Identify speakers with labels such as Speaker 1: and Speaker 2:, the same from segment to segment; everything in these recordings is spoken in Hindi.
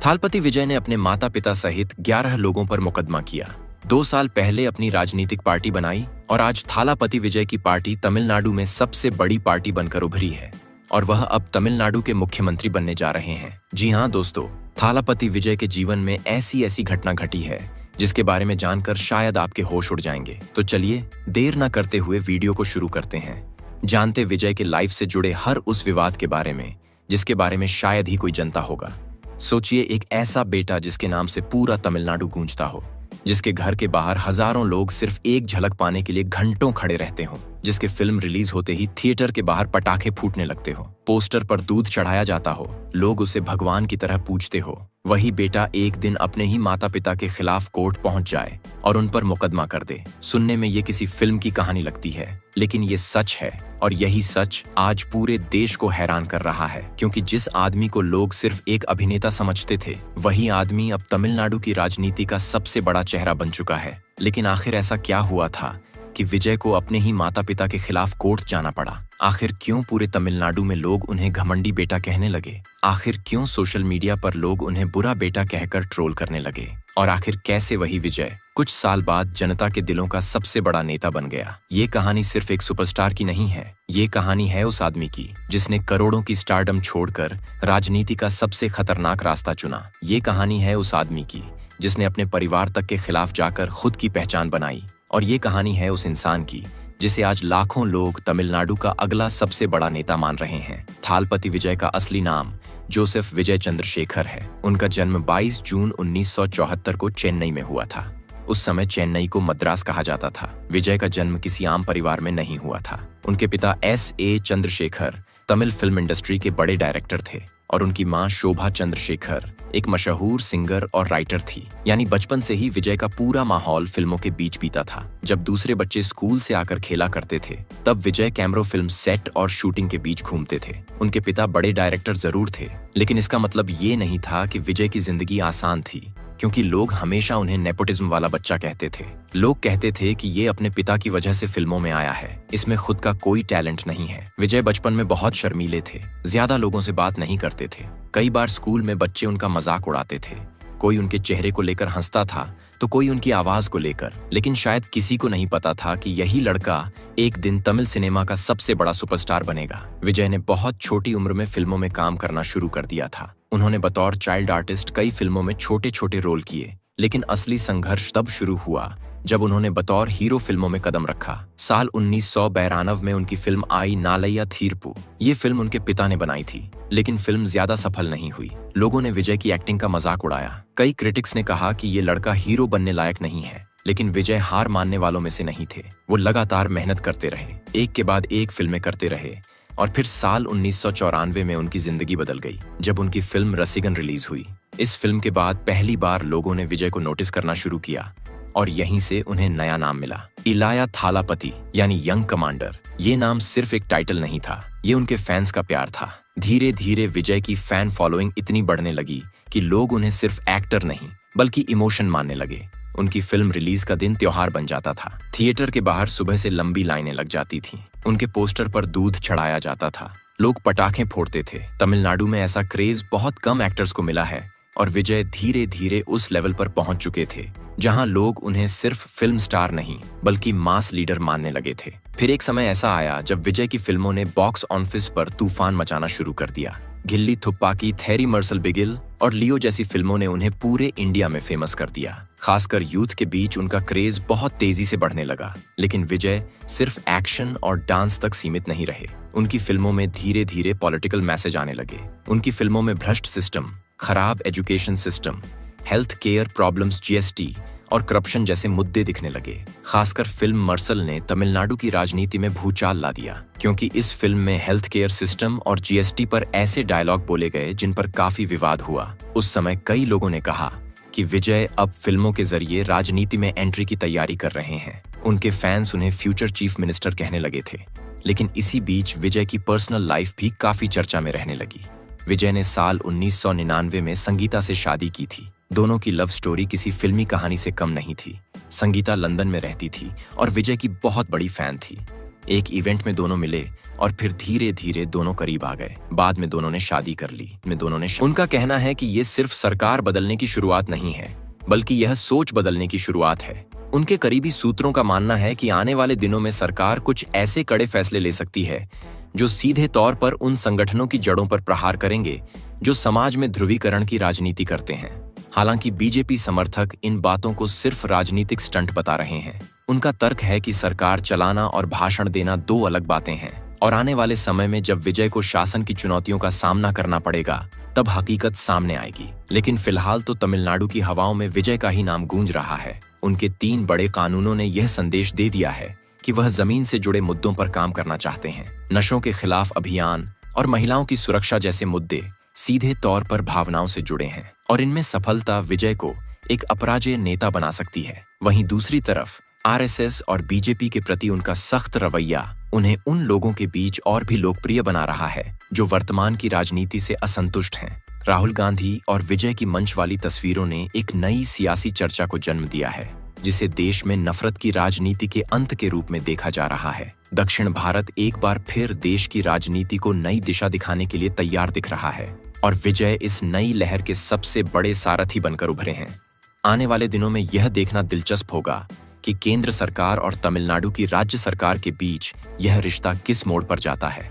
Speaker 1: थालपति विजय ने अपने माता पिता सहित 11 लोगों पर मुकदमा किया। 2 साल पहले अपनी राजनीतिक पार्टी बनाई और आज थालापति विजय की पार्टी तमिलनाडु में सबसे बड़ी पार्टी बनकर उभरी है और वह अब तमिलनाडु के मुख्यमंत्री बनने जा रहे हैं। जी हाँ दोस्तों, थालापति विजय के जीवन में ऐसी घटना घटी है जिसके बारे में जानकर शायद आपके होश उड़ जाएंगे। तो चलिए देर न करते हुए वीडियो को शुरू करते हैं। जानते विजय के लाइफ से जुड़े हर उस विवाद के बारे में जिसके बारे में शायद ही कोई जनता होगा। सोचिए, एक ऐसा बेटा जिसके नाम से पूरा तमिलनाडु गूंजता हो, जिसके घर के बाहर हजारों लोग सिर्फ एक झलक पाने के लिए घंटों खड़े रहते हो, जिसके फिल्म रिलीज होते ही थिएटर के बाहर पटाखे फूटने लगते हो, पोस्टर पर दूध चढ़ाया जाता हो, लोग उसे भगवान की तरह पूजते हो। वही बेटा एक दिन अपने ही माता पिता के खिलाफ कोर्ट पहुंच जाए और उन पर मुकदमा कर दे। सुनने में ये किसी फिल्म की कहानी लगती है, लेकिन ये सच है और यही सच आज पूरे देश को हैरान कर रहा है, क्योंकि जिस आदमी को लोग सिर्फ एक अभिनेता समझते थे, वही आदमी अब तमिलनाडु की राजनीति का सबसे बड़ा चेहरा बन चुका है। लेकिन आखिर ऐसा क्या हुआ था कि विजय को अपने ही माता पिता के खिलाफ कोर्ट जाना पड़ा? आखिर क्यों पूरे तमिलनाडु में लोग उन्हें घमंडी बेटा कहने लगे? आखिर क्यों सोशल मीडिया पर लोग उन्हें बुरा बेटा कहकर ट्रोल करने लगे? और आखिर कैसे वही विजय कुछ साल बाद जनता के दिलों का सबसे बड़ा नेता बन गया? ये कहानी सिर्फ एक सुपरस्टार की नहीं है, ये कहानी है उस आदमी की जिसने करोड़ों की स्टारडम छोड़कर राजनीति का सबसे खतरनाक रास्ता चुना। ये कहानी है उस आदमी की जिसने अपने परिवार तक के खिलाफ जाकर खुद की पहचान बनाई। और ये कहानी है उस इंसान की जिसे आज लाखों लोग तमिलनाडु का अगला सबसे बड़ा नेता मान रहे हैं। थालपति विजय का असली नाम जोसेफ विजय चंद्रशेखर है। उनका जन्म 22 जून 1974 को चेन्नई में हुआ था। उस समय चेन्नई को मद्रास कहा जाता था। विजय का जन्म किसी आम परिवार में नहीं हुआ था। उनके पिता S.A. Chandrashekhar Tamil film industry के बड़े डायरेक्टर थे और उनकी मां शोभा चंद्रशेखर एक मशहूर सिंगर और राइटर थी। यानी बचपन से ही विजय का पूरा माहौल फिल्मों के बीच बीता था। जब दूसरे बच्चे स्कूल से आकर खेला करते थे, तब विजय कैमरा फिल्म सेट और शूटिंग के बीच घूमते थे। उनके पिता बड़े डायरेक्टर जरूर थे, लेकिन इसका मतलब ये नहीं था कि विजय की जिंदगी आसान थी, क्योंकि लोग हमेशा उन्हें नेपोटिज्म वाला बच्चा कहते थे। लोग कहते थे कि ये अपने पिता की वजह से फिल्मों में आया है, इसमें खुद का कोई टैलेंट नहीं है। विजय बचपन में बहुत शर्मीले थे, ज्यादा लोगों से बात नहीं करते थे। कई बार स्कूल में बच्चे उनका मजाक उड़ाते थे। कोई उनके चेहरे को लेकर हंसता था तो कोई उनकी आवाज को लेकर, लेकिन शायद किसी को नहीं पता था कि यही लड़का एक दिन तमिल सिनेमा का सबसे बड़ा सुपरस्टार बनेगा। विजय ने बहुत छोटी उम्र में फिल्मों में काम करना शुरू कर दिया था। उन्होंने बतौर चाइल्ड आर्टिस्ट कई फिल्मों में छोटे छोटे रोल किए, लेकिन असली संघर्ष तब शुरू हुआ जब उन्होंने बतौर हीरो फिल्मों में कदम रखा। साल 1992 में उनकी फिल्म आई नालैया थीरपू। ये फिल्म उनके पिता ने बनाई थी, लेकिन फिल्म ज्यादा सफल नहीं हुई। लोगों ने विजय की एक्टिंग का मजाक उड़ाया। कई क्रिटिक्स ने कहा कि ये लड़का हीरो बनने लायक नहीं है, लेकिन विजय हार मानने वालों में से नहीं थे। वो लगातार मेहनत करते रहे, एक के बाद एक फिल्में करते रहे और फिर साल 1994 में उनकी जिंदगी बदल गई जब उनकी फिल्म रसिगन रिलीज हुई। इस फिल्म के बाद पहली बार लोगों ने विजय को नोटिस करना शुरू किया और यहीं से उन्हें नया नाम मिला, इलाया थालापति, यानी यंग कमांडर। ये नाम सिर्फ एक टाइटल नहीं था, ये उनके फैंस का प्यार था। धीरे धीरे विजय की फैन फॉलोइंग इतनी बढ़ने लगी कि लोग उन्हें सिर्फ एक्टर नहीं बल्कि इमोशन मानने लगे। उनकी फिल्म रिलीज का दिन त्योहार बन जाता था। थिएटर के बाहर सुबह से लंबी लाइनें लग जाती थीं। उनके पोस्टर पर दूध चढ़ाया जाता था, लोग पटाखे फोड़ते थे। तमिलनाडु में ऐसा क्रेज बहुत कम एक्टर्स को मिला है और विजय धीरे धीरे उस लेवल पर पहुंच चुके थे जहां लोग उन्हें सिर्फ फिल्म स्टार नहीं बल्कि मास लीडर मानने लगे थे। फिर एक समय ऐसा आया जब विजय की फिल्मों ने बॉक्स ऑफिस पर तूफान मचाना शुरू कर दिया। गिल्ली थुप्पाकी, थेरी मर्सल बिगिल और लियो जैसी फिल्मों ने उन्हें पूरे इंडिया में फेमस कर दिया। खासकर यूथ के बीच उनका क्रेज बहुत तेजी से बढ़ने लगा। लेकिन विजय सिर्फ एक्शन और डांस तक सीमित नहीं रहे। उनकी फिल्मों में धीरे धीरे पॉलिटिकल मैसेज आने लगे। उनकी फिल्मों में भ्रष्ट सिस्टम, खराब education system, health care problems, GST और करप्शन जैसे मुद्दे दिखने लगे। खासकर फिल्म मर्सल ने तमिलनाडु की राजनीति में भूचाल ला दिया, क्योंकि इस फिल्म में हेल्थ केयर सिस्टम और GST पर ऐसे डायलॉग बोले गए जिन पर काफी विवाद हुआ। उस समय कई लोगों ने कहा कि विजय अब फिल्मों के जरिए राजनीति में एंट्री की तैयारी कर रहे हैं। उनके फैंस उन्हें फ्यूचर चीफ मिनिस्टर कहने लगे थे। लेकिन इसी बीच विजय की पर्सनल लाइफ भी काफी चर्चा में रहने लगी। विजय ने साल 1999 में संगीता से शादी की थी। दोनों की लव स्टोरी किसी फिल्मी कहानी से कम नहीं थी। संगीता लंदन में रहती थी और विजय की बहुत बड़ी फैन थी। एक इवेंट में दोनों मिले और फिर धीरे धीरे दोनों करीब आ गए। बाद में दोनों ने शादी कर ली। उनका कहना है कि ये सिर्फ सरकार बदलने की शुरुआत नहीं है, बल्कि यह सोच बदलने की शुरुआत है। उनके करीबी सूत्रों का मानना है कि आने वाले दिनों में सरकार कुछ ऐसे कड़े फैसले ले सकती है जो सीधे तौर पर उन संगठनों की जड़ों पर प्रहार करेंगे जो समाज में ध्रुवीकरण की राजनीति करते हैं। हालांकि बीजेपी समर्थक इन बातों को सिर्फ राजनीतिक स्टंट बता रहे हैं। उनका तर्क है कि सरकार चलाना और भाषण देना दो अलग बातें हैं, और आने वाले समय में जब विजय को शासन की चुनौतियों का सामना करना पड़ेगा तब हकीकत सामने आएगी। लेकिन फिलहाल तो तमिलनाडु की हवाओं में विजय का ही नाम गूंज रहा है। उनके 3 बड़े कानूनों ने यह संदेश दे दिया है कि वह जमीन से जुड़े मुद्दों पर काम करना चाहते हैं। नशों के खिलाफ अभियान और महिलाओं की सुरक्षा जैसे मुद्दे सीधे तौर पर भावनाओं से जुड़े हैं, और इनमें सफलता विजय को एक अपराजेय नेता बना सकती है। वहीं दूसरी तरफ आरएसएस और बीजेपी के प्रति उनका सख्त रवैया उन्हें उन लोगों के बीच और भी लोकप्रिय बना रहा है जो वर्तमान की राजनीति से असंतुष्ट हैं। राहुल गांधी और विजय की मंच वाली तस्वीरों ने एक नई सियासी चर्चा को जन्म दिया है, जिसे देश में नफरत की राजनीति के अंत के रूप में देखा जा रहा है। दक्षिण भारत एक बार फिर देश की राजनीति को नई दिशा दिखाने के लिए तैयार दिख रहा है, और विजय इस नई लहर के सबसे बड़े सारथी बनकर उभरे हैं। आने वाले दिनों में यह देखना दिलचस्प होगा कि केंद्र सरकार और तमिलनाडु की राज्य सरकार के बीच यह रिश्ता किस मोड़ पर जाता है।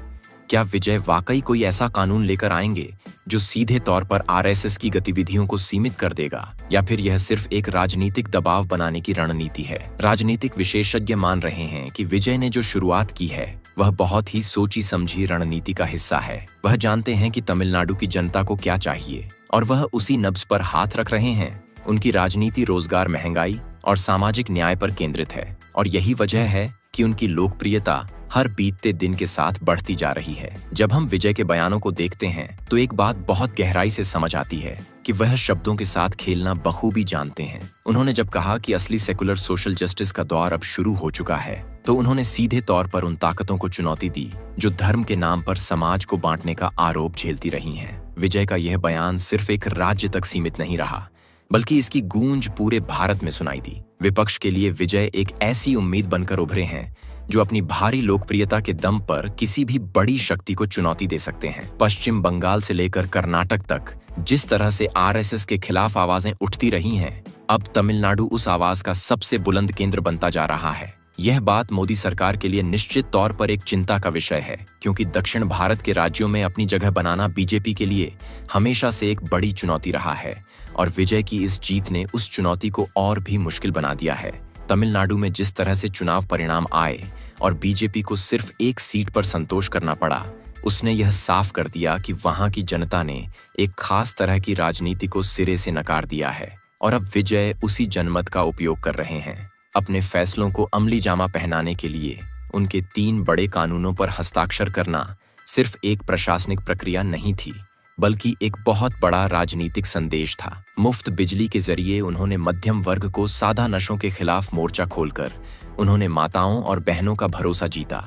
Speaker 1: क्या विजय वाकई कोई ऐसा कानून लेकर आएंगे जो सीधे तौर पर आरएसएस की गतिविधियों को सीमित कर देगा, या फिर यह सिर्फ एक राजनीतिक दबाव बनाने की रणनीति है? राजनीतिक विशेषज्ञ मान रहे हैं कि विजय ने जो शुरुआत की है वह बहुत ही सोची समझी रणनीति का हिस्सा है। वह जानते हैं कि तमिलनाडु की जनता को क्या चाहिए, और वह उसी नब्ज पर हाथ रख रहे हैं। उनकी राजनीति रोजगार, महंगाई और सामाजिक न्याय पर केंद्रित है, और यही वजह है कि उनकी लोकप्रियता हर बीतते दिन के साथ बढ़ती जा रही है। जब हम विजय के बयानों को देखते हैं तो एक बात बहुत गहराई से समझ आती है कि वह शब्दों के साथ खेलना बखूबी जानते हैं। उन्होंने जब कहा कि असली सेकुलर सोशल जस्टिस का दौर अब शुरू हो चुका है, तो उन्होंने सीधे तौर पर उन ताकतों को चुनौती दी जो धर्म के नाम पर समाज को बांटने का आरोप झेलती रही हैं। विजय का यह बयान सिर्फ एक राज्य तक सीमित नहीं रहा, बल्कि इसकी गूंज पूरे भारत में सुनाई दी। विपक्ष के लिए विजय एक ऐसी उम्मीद बनकर उभरे हैं जो अपनी भारी लोकप्रियता के दम पर किसी भी बड़ी शक्ति को चुनौती दे सकते हैं। पश्चिम बंगाल से लेकर कर्नाटक तक जिस तरह से आरएसएस के खिलाफ आवाजें उठती रही हैं, अब तमिलनाडु उस आवाज का सबसे बुलंद केंद्र बनता जा रहा है। यह बात मोदी सरकार के लिए निश्चित तौर पर एक चिंता का विषय है, क्योंकि दक्षिण भारत के राज्यों में अपनी जगह बनाना बीजेपी के लिए हमेशा से एक बड़ी चुनौती रहा है, और विजय की इस जीत ने उस चुनौती को और भी मुश्किल बना दिया है। तमिलनाडु में जिस तरह से चुनाव परिणाम आए और बीजेपी को सिर्फ एक सीट पर संतोष करना पड़ा, उसने यह साफ कर दिया कि वहां की जनता ने एक खास तरह की राजनीति को सिरे से नकार दिया है, और अब विजय उसी जनमत का उपयोग कर रहे हैं। अपने फैसलों को अमली जामा पहनाने के लिए उनके 3 बड़े कानूनों पर हस्ताक्षर करना सिर्फ एक प्रशासनिक प्रक्रिया नहीं थी, बल्कि एक बहुत बड़ा राजनीतिक संदेश था। मुफ्त बिजली के जरिए उन्होंने मध्यम वर्ग को सादा नशों के खिलाफ मोर्चा खोलकर उन्होंने माताओं और बहनों का भरोसा जीता,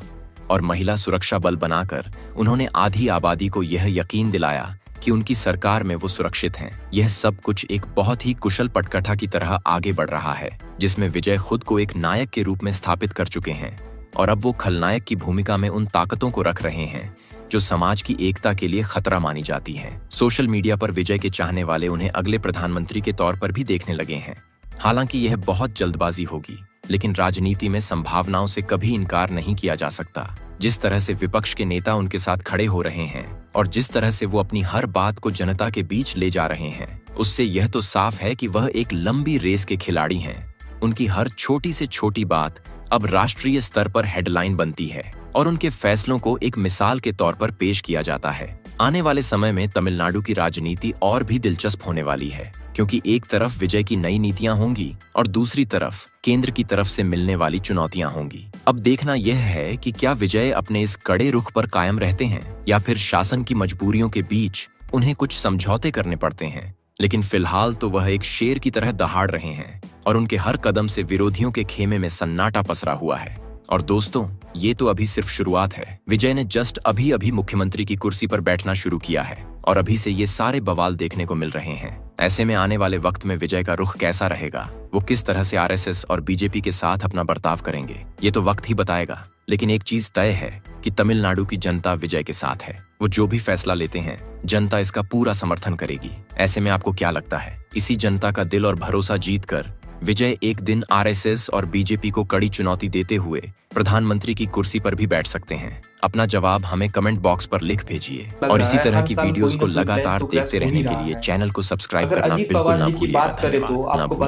Speaker 1: और महिला सुरक्षा बल बनाकर उन्होंने आधी आबादी को यह यकीन दिलाया कि उनकी सरकार में वो सुरक्षित हैं। यह सब कुछ एक बहुत ही कुशल पटकथा की तरह आगे बढ़ रहा है, जिसमें विजय खुद को एक नायक के रूप में स्थापित कर चुके हैं, और अब वो खलनायक की भूमिका में उन ताकतों को रख रहे हैं जो समाज की एकता के लिए खतरा मानी जाती हैं। सोशल मीडिया पर विजय के चाहने वाले उन्हें अगले प्रधानमंत्री के तौर पर भी देखने लगे हैं। हालांकि यह बहुत जल्दबाजी होगी, लेकिन राजनीति में संभावनाओं से कभी इनकार नहीं किया जा सकता। जिस तरह से विपक्ष के नेता उनके साथ खड़े हो रहे हैं और जिस तरह से वो अपनी हर बात को जनता के बीच ले जा रहे हैं, उससे यह तो साफ है कि वह एक लंबी रेस के खिलाड़ी हैं। उनकी हर छोटी से छोटी बात अब राष्ट्रीय स्तर पर हेडलाइन बनती है, और उनके फैसलों को एक मिसाल के तौर पर पेश किया जाता है। आने वाले समय में तमिलनाडु की राजनीति और भी दिलचस्प होने वाली है, क्योंकि एक तरफ विजय की नई नीतियां होंगी और दूसरी तरफ केंद्र की तरफ से मिलने वाली चुनौतियां होंगी। अब देखना यह है कि क्या विजय अपने इस कड़े रुख पर कायम रहते हैं, या फिर शासन की मजबूरियों के बीच उन्हें कुछ समझौते करने पड़ते हैं। लेकिन फिलहाल तो वह एक शेर की तरह दहाड़ रहे हैं, और उनके हर कदम से विरोधियों के खेमे में सन्नाटा पसरा हुआ है। और दोस्तों, ये तो अभी सिर्फ शुरुआत है। विजय ने जस्ट अभी मुख्यमंत्री की कुर्सी पर बैठना शुरू किया है। और अभी से ये सारे बवाल देखने को मिल रहे हैं। ऐसे में आने वाले वक्त में विजय का रुख कैसा रहेगा, वो किस तरह से आरएसएस और बीजेपी के साथ अपना बर्ताव करेंगे, ये तो वक्त ही बताएगा। लेकिन एक चीज तय है कि तमिलनाडु की जनता विजय के साथ है। वो जो भी फैसला लेते हैं, जनता इसका पूरा समर्थन करेगी। ऐसे में आपको क्या लगता है, इसी जनता का दिल और भरोसा जीतकर विजय एक दिन आरएसएस और बीजेपी को कड़ी चुनौती देते हुए प्रधानमंत्री की कुर्सी पर भी बैठ सकते हैं? अपना जवाब हमें कमेंट बॉक्स पर लिख भेजिए और इसी तरह की वीडियोस को लगातार देखते रहने के लिए चैनल को सब्सक्राइब करना बिल्कुल ना भूलिएगा। धन्यवाद, ना भूलिएगा।